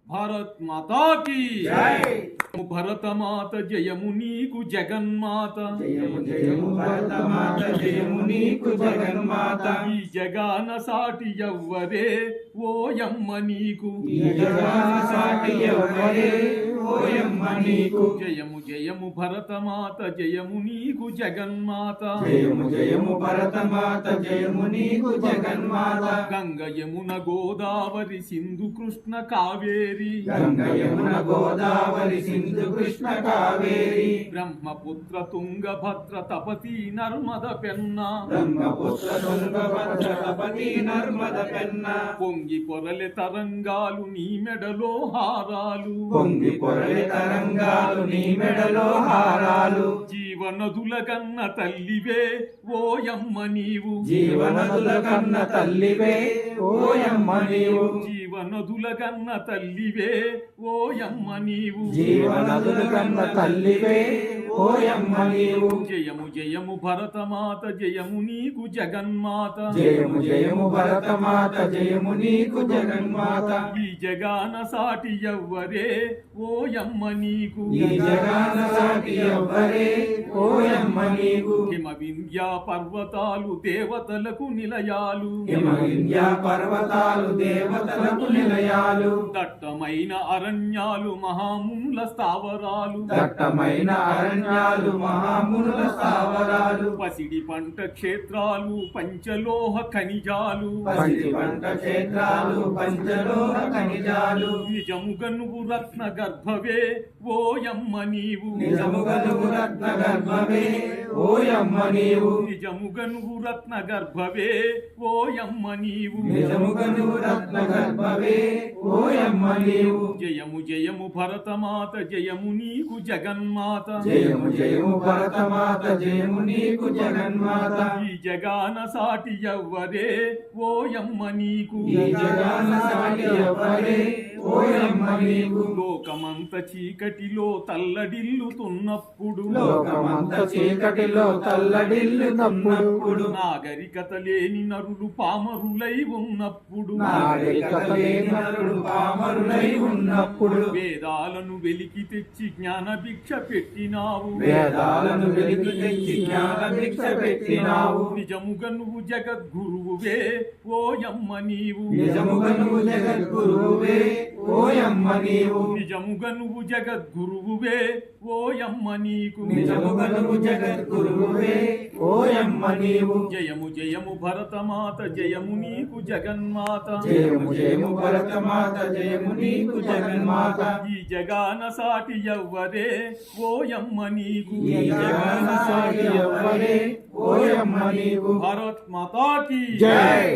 భారత్ మాతా key జై. భరతమాత జయము నీకు జగన్మాత. జయము జయము భరతమాత జయము నీకు జగన్మాత. ఈ జగాన సాటి ఎవ్వరే ఓయమ్మ నీకు. ఈ జగాన సాటి ఎవ్వరే ఓయమ్మ నీకు. జయము జయము భరతమాత జయము నీకు జగన్మాత. జయము జయము భరతమాత జయము నీకు జగన్మాత. గంగ యమున గోదావరి సింధు కృష్ణ కావేరి. గంగ యమున గోదావరి సింధు కృష్ణ కావేరి. బ్రహ్మపుత్ర తుంగభద్ర తపతి నర్మద పెన్న. బ్రహ్మపుత్ర తుంగభద్ర తపతి నర్మద పెన్న. పొంగి పొరలె తరంగాలు నీ మెడలో హారాలు. పొంగి పొరలి తరంగాలు నీ మెడలో హారాలు. జీవనదుల కన్న తల్లివే ఓయమ్మ నీవు. జీవనదుల కన్న తల్లివే ఓయమ్మ నీవు. జీవనదుల కన్న తల్లివే ఓయమ్మ నీవు. జీవనదుల కన్న తల్లివే ఓయమ్మ నీవు. జయము జయము భరతమాత జయము నీకు జగన్మాత. జయము జయము భరతమాత జయము నీకు జగన్మాత. ఈ జగాన సాటి ఎవ్వరే ఓయమ్మ నీకు. ఈ జగాన సాటి ఎవ్వరే ఓయమ్మ నీకు. హిమ వింధ్యా పర్వతాలు దేవతలకు నిలయాలు. హిమ వింధ్యా పర్వతాలు దేవతలకు నిలయాలు. దట్టమైన అరణ్యాలు మహామునుల స్థావరాలు. దట్టమైన అరణ్యాలు మహామునుల స్థావరాలు. పసిడి పంట క్షేత్రాలు పంచలోహ ఖనిజాలు. పసిడి పంట క్షేత్రాలు పంచలోహ ఖనిజాలు. నిజముగా నువ్వు రత్న గర్భవే ఓయమ్మ నీవు. నిజముగా నువ్వు రత్న గర్భవే ఓయమ్మ నీవు. నిజముగా నువ్వు రత్న గర్భవే ఓయమ్మ నీవు. నిజముగా నువ్వు రత్న గర్భవే ఓయమ్మ నీవు. జయము జయము భరతమాత జయము నీకు జగన్మాత. జయము జయము భరతమాత జయము నీకు జగన్మాత. ఈ జగాన సాటి ఎవ్వరే ఓయమ్మ నీకు. ఈ జగాన సాటి ఎవ్వరే ఓయమ్మ నీకు. లోకమంత చీకటిలో తల్లడిల్లుతున్నప్పుడు. లోకమంత చీకటిలో తల్లడిల్లుతున్నప్పుడు. నాగరికత లేని నరులు పామరులై ఉన్నప్పుడు. నాగరికత లేని నరులు పామరులై ఉన్నప్పుడు. వేదాలను వెలికి తెచ్చి జ్ఞాన భిక్ష పెట్టినావు. వేదాలను వెలికి తెచ్చి జ్ఞాన భిక్ష పెట్టినావు. నిజముగా నువ్వు జగద్గురువువే ఓయమ్మ నీవు. నిజముగా నువ్వు జగద్గురువే ఓయమ్మ నీవు. నిజముగా నువ్వు జగద్గురువువే ఓయమ్మ నీకు. నిజముగా నువ్వు జగద్గురువే ఓయమ్మ నీవు. జయము జయము భరతమాత జయము నీకు జగన్మాత. జయము జయము భరతమాత జయము నీకు జగన్మాత. ఈ జగాన సాటి ఎవ్వరే ఓయమ్మ నీకు. ఈ జగాన సాటి ఎవ్వరే ఓయమ్మ నీవు. భారత్ మాతా కీ జై.